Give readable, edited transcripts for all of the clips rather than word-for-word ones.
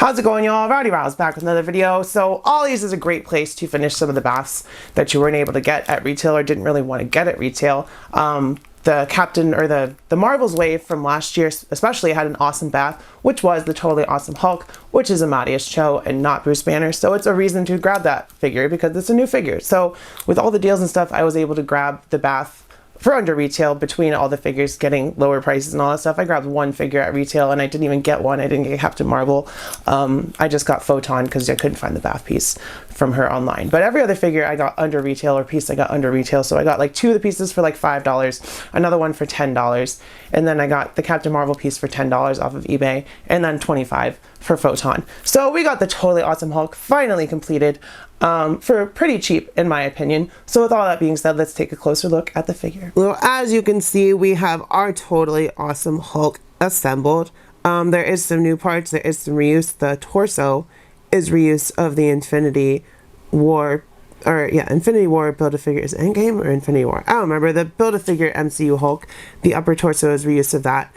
How's it going, y'all? Rowdy Rows back with another video. So Ollie's is a great place to finish some of the baths that you weren't able to get at retail or didn't really want to get at retail. The Captain or the Marvel's wave from last year especially had an awesome bath, which was the Totally Awesome Hulk, which is Amadeus Cho and not Bruce Banner. So it's a reason to grab that figure because it's a new figure. So with all the deals and stuff, I was able to grab the bath for under retail between all the figures getting lower prices and all that stuff. I grabbed one figure at retail and I didn't even get one. I didn't get Captain Marvel. I just got Photon because I couldn't find the bath piece from her online. But every other figure I got under retail or piece I got under retail. So I got like two of the pieces for like $5, another one for $10. And then I got the Captain Marvel piece for $10 off of eBay and then $25 for Photon. So we got the Totally Awesome Hulk finally completed for pretty cheap in my opinion. So with all that being said, let's take a closer look at the figure. Well, as you can see, we have our Totally Awesome Hulk assembled. There is some new parts, there is some reuse. The torso is reuse of the Infinity War, Infinity War Build-A-Figure. Is it Endgame or Infinity War? I don't remember. The Build-A-Figure MCU Hulk. The upper torso is reuse of that.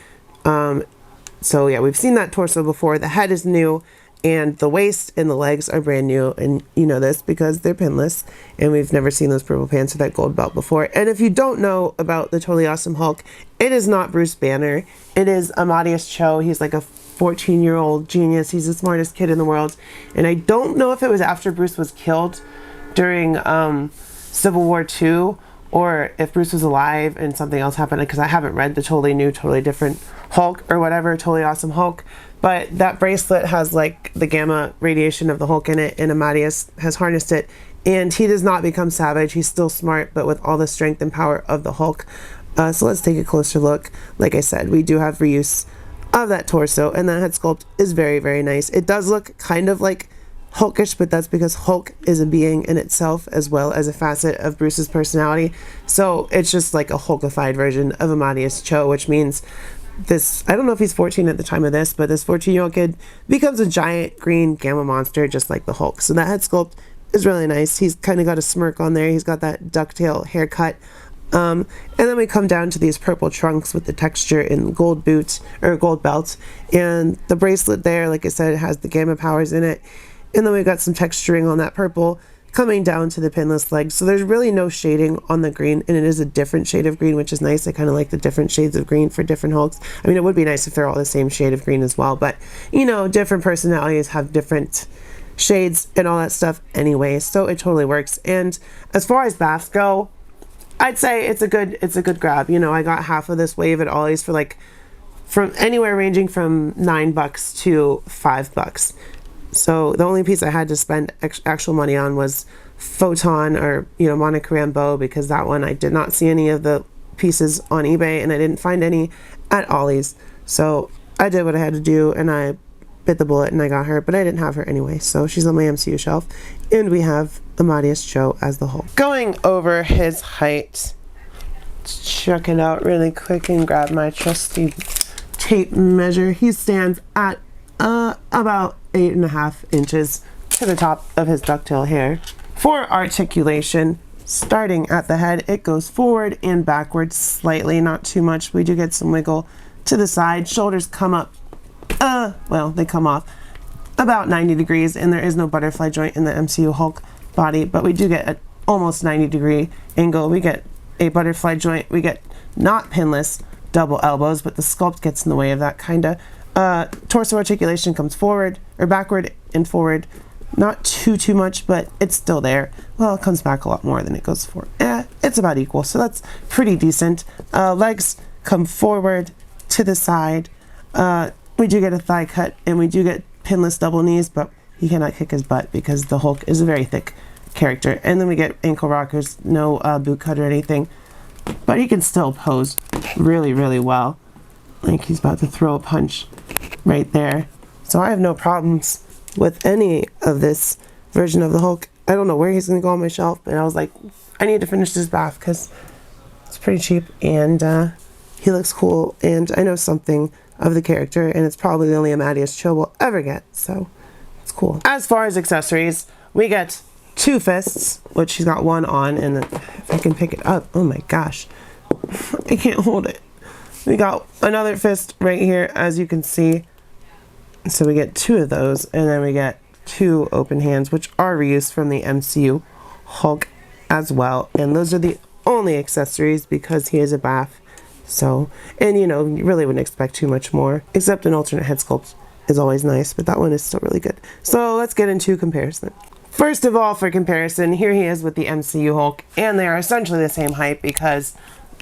So yeah, we've seen that torso before. The head is new, and the waist and the legs are brand new, and you know this because they're pinless, and we've never seen those purple pants or that gold belt before. And if you don't know about the Totally Awesome Hulk, it is not Bruce Banner. It is Amadeus Cho. He's like a 14-year-old genius. He's the smartest kid in the world, and I don't know if it was after Bruce was killed during Civil War II or if Bruce was alive and something else happened, because I haven't read the totally new, totally different Hulk or whatever, Totally Awesome Hulk. But that bracelet has like the gamma radiation of the Hulk in it, and Amadeus has harnessed it, and he does not become savage. He's still smart, but with all the strength and power of the Hulk. So let's take a closer look. Like I said, we do have reuse of that torso, and that head sculpt is very, very nice. It does look kind of like Hulkish, but that's because Hulk is a being in itself as well as a facet of Bruce's personality. So it's just like a Hulkified version of Amadeus Cho, which means this, I don't know if he's 14 at the time of this, but this 14-year-old kid becomes a giant green gamma monster just like the Hulk. So that head sculpt is really nice. He's kind of got a smirk on there. He's got that ducktail haircut. And then we come down to these purple trunks with the texture in gold boots or gold belts, and the bracelet there, like I said, it has the gamma powers in it. And then we've got some texturing on that purple coming down to the pinless legs. So there's really no shading on the green, and it is a different shade of green, which is nice. I kind of like the different shades of green for different Hulks. I mean, it would be nice if they're all the same shade of green as well, but you know, different personalities have different shades and all that stuff anyway, so it totally works. And as far as baths go, I'd say it's a good grab. You know, I got half of this wave at Ollie's for like from anywhere ranging from $9 to $5. So the only piece I had to spend actual money on was Photon or, you know, Monica Rambeau, because that one I did not see any of the pieces on eBay and I didn't find any at Ollie's. So I did what I had to do and I bit the bullet and I got her, but I didn't have her anyway. So she's on my MCU shelf, and we have Amadeus Cho as the Hulk. Going over his height, let's check it out really quick and grab my trusty tape measure. He stands at about 8.5 inches to the top of his ducktail hair. For articulation, starting at the head, it goes forward and backwards slightly, not too much. We do get some wiggle to the side. Shoulders come up, well, they come off about 90 degrees, and there is no butterfly joint in the MCU Hulk body, but we do get an almost 90-degree angle. We get a butterfly joint. We get not pinless double elbows, but the sculpt gets in the way of that kind of. Torso articulation comes forward or backward and forward, not too much, but it's still there. Well, it comes back a lot more than it goes forward. It's about equal, so that's pretty decent. Legs come forward to the side. We do get a thigh cut, and we do get pinless double knees, but he cannot kick his butt because the Hulk is a very thick character. And then we get ankle rockers, no boot cut or anything, but he can still pose really, really well. Like he's about to throw a punch right there. So I have no problems with any of this version of the Hulk. I don't know where he's going to go on my shelf, but I was like, I need to finish this bath because it's pretty cheap, and he looks cool, and I know something of the character, and it's probably the only Amadeus Cho we'll ever get, so it's cool. As far as accessories, we get two fists, which he's got one on, and if I can pick it up, oh my gosh, I can't hold it. We got another fist right here, as you can see. So we get 2 of those, and then we get 2 open hands, which are reused from the MCU Hulk as well. And those are the only accessories because he is a Bath. So, and you know, you really wouldn't expect too much more, except an alternate head sculpt is always nice, but that one is still really good. So let's get into comparison. First of all, for comparison, here he is with the MCU Hulk, and they are essentially the same height because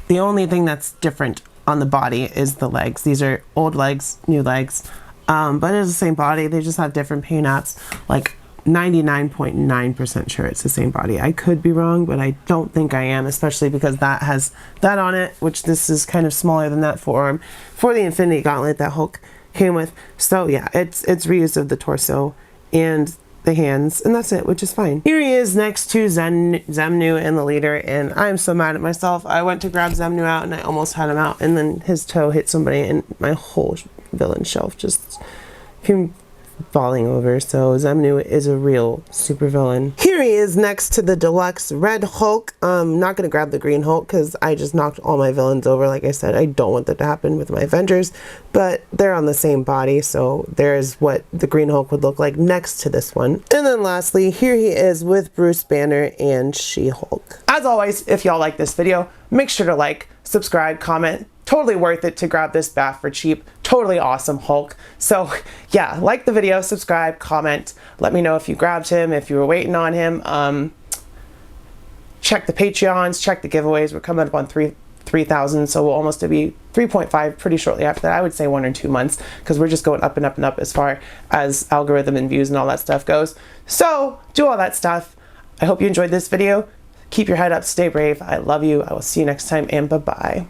the only thing that's different on the body is the legs. These are old legs, new legs, but it's the same body. They just have different paint apps. Like 99.9% sure it's the same body. I could be wrong, but I don't think I am, especially because that has that on it, which this is kind of smaller than that forearm for the Infinity Gauntlet that Hulk came with. So yeah, it's reused of the torso and the hands, and that's it, which is fine. Here he is next to Zemnu and the leader, and I'm so mad at myself. I went to grab Zemnu out and I almost had him out, and then his toe hit somebody and my whole villain shelf just came falling over. So Zemnu is a real super villain. Here he is next to the deluxe red Hulk. I'm not gonna grab the green Hulk because I just knocked all my villains over. Like I said, I don't want that to happen with my Avengers, but they're on the same body, so there's what the green Hulk would look like next to this one. And then lastly, here he is with Bruce Banner and She-Hulk. As always, if y'all like this video, make sure to like, subscribe, comment. Totally worth it to grab this Bath for cheap. Totally awesome Hulk. So yeah, like the video, subscribe, comment. Let me know if you grabbed him, if you were waiting on him. Check the Patreons, check the giveaways. We're coming up on 3,000, so we'll almost be 3.5 pretty shortly after that. I would say 1 or 2 months, because we're just going up and up and up as far as algorithm and views and all that stuff goes. So do all that stuff. I hope you enjoyed this video. Keep your head up, stay brave. I love you. I will see you next time, and bye-bye.